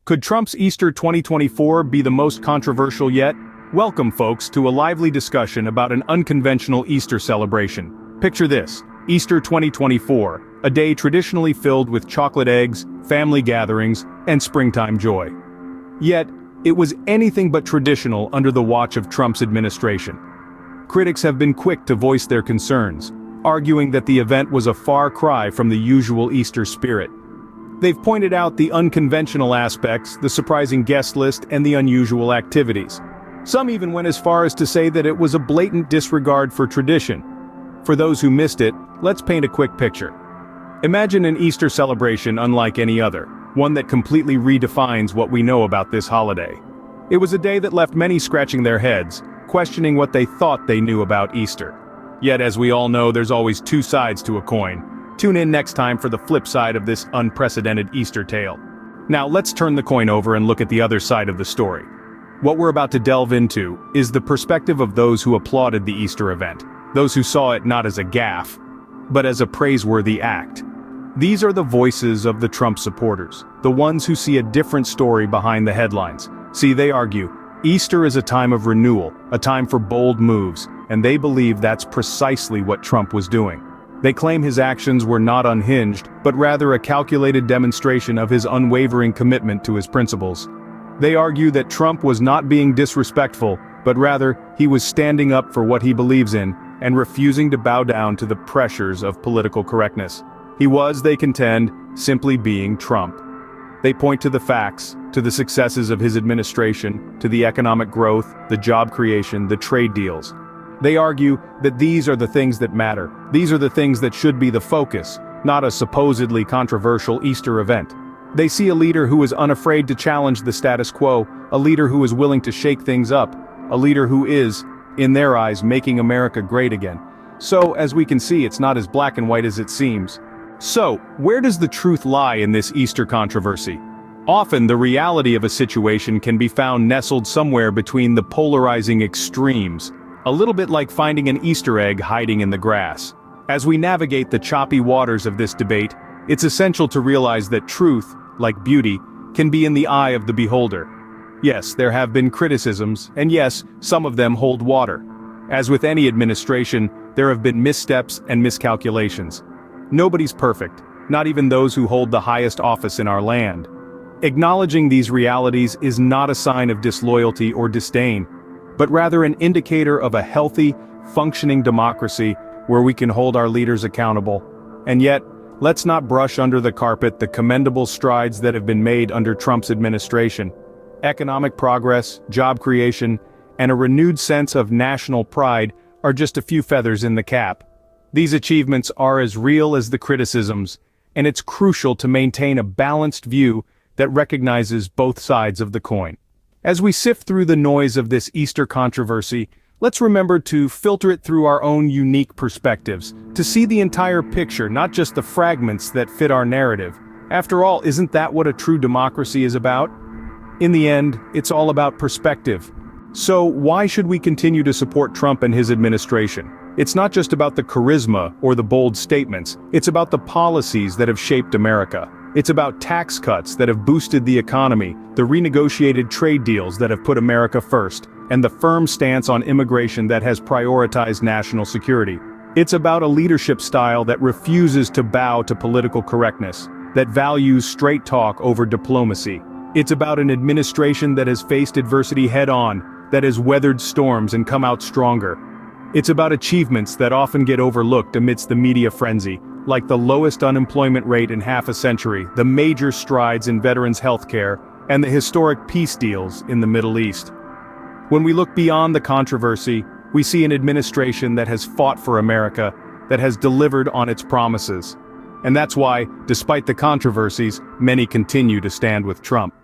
Could Trump's Easter 2024 be the most controversial yet? Welcome, folks, to a lively discussion about an unconventional Easter celebration. Picture this: Easter 2024, a day traditionally filled with chocolate eggs, family gatherings, and springtime joy. Yet, it was anything but traditional under the watch of Trump's administration. Critics have been quick to voice their concerns, arguing that the event was a far cry from the usual Easter spirit. They've pointed out the unconventional aspects, the surprising guest list, and the unusual activities. Some even went as far as to say that it was a blatant disregard for tradition. For those who missed it, let's paint a quick picture. Imagine an Easter celebration unlike any other, one that completely redefines what we know about this holiday. It was a day that left many scratching their heads, questioning what they thought they knew about Easter. Yet, as we all know, there's always two sides to a coin. Tune in next time for the flip side of this unprecedented Easter tale. Now let's turn the coin over and look at the other side of the story. What we're about to delve into is the perspective of those who applauded the Easter event, those who saw it not as a gaffe, but as a praiseworthy act. These are the voices of the Trump supporters, the ones who see a different story behind the headlines. See, they argue, Easter is a time of renewal, a time for bold moves, and they believe that's precisely what Trump was doing. They claim his actions were not unhinged, but rather a calculated demonstration of his unwavering commitment to his principles. They argue that Trump was not being disrespectful, but rather, he was standing up for what he believes in, and refusing to bow down to the pressures of political correctness. He was, they contend, simply being Trump. They point to the facts, to the successes of his administration, to the economic growth, the job creation, the trade deals. They argue that these are the things that matter. These are the things that should be the focus, not a supposedly controversial Easter event. They see a leader who is unafraid to challenge the status quo, a leader who is willing to shake things up, a leader who is, in their eyes, making America great again. So, as we can see, it's not as black and white as it seems. So, where does the truth lie in this Easter controversy? Often, the reality of a situation can be found nestled somewhere between the polarizing extremes, a little bit like finding an Easter egg hiding in the grass. As we navigate the choppy waters of this debate, it's essential to realize that truth, like beauty, can be in the eye of the beholder. Yes, there have been criticisms, and yes, some of them hold water. As with any administration, there have been missteps and miscalculations. Nobody's perfect, not even those who hold the highest office in our land. Acknowledging these realities is not a sign of disloyalty or disdain, but rather an indicator of a healthy, functioning democracy where we can hold our leaders accountable. And yet, let's not brush under the carpet the commendable strides that have been made under Trump's administration. Economic progress, job creation, and a renewed sense of national pride are just a few feathers in the cap. These achievements are as real as the criticisms, and it's crucial to maintain a balanced view that recognizes both sides of the coin. As we sift through the noise of this Easter controversy, let's remember to filter it through our own unique perspectives, to see the entire picture, not just the fragments that fit our narrative. After all, isn't that what a true democracy is about? In the end, it's all about perspective. So why should we continue to support Trump and his administration? It's not just about the charisma or the bold statements, it's about the policies that have shaped America. It's about tax cuts that have boosted the economy, the renegotiated trade deals that have put America first, and the firm stance on immigration that has prioritized national security. It's about a leadership style that refuses to bow to political correctness, that values straight talk over diplomacy. It's about an administration that has faced adversity head-on, that has weathered storms and come out stronger. It's about achievements that often get overlooked amidst the media frenzy, like the lowest unemployment rate in half a century, the major strides in veterans' health care, and the historic peace deals in the Middle East. When we look beyond the controversy, we see an administration that has fought for America, that has delivered on its promises. And that's why, despite the controversies, many continue to stand with Trump.